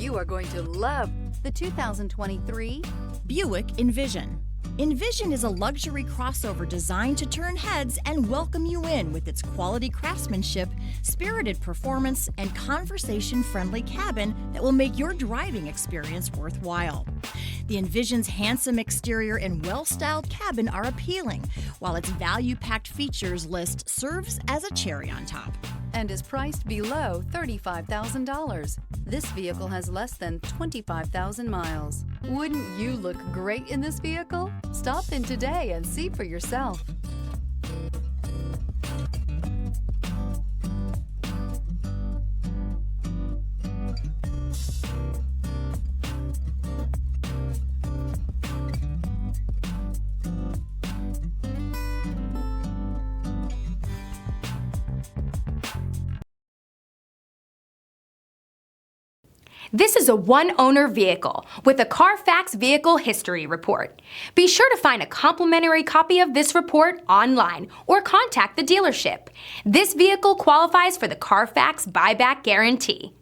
You are going to love the 2023 Buick Envision. Envision is a luxury crossover designed to turn heads and welcome you in with its quality craftsmanship, spirited performance, and conversation-friendly cabin that will make your driving experience worthwhile. The Envision's handsome exterior and well-styled cabin are appealing, while its value-packed features list serves as a cherry on top. and is priced below $35,000. This vehicle has less than 25,000 miles. Wouldn't you look great in this vehicle? Stop in today and see for yourself. This is a one-owner vehicle with a Carfax Vehicle History Report. Be sure to find a complimentary copy of this report online or contact the dealership. This vehicle qualifies for the Carfax Buyback Guarantee.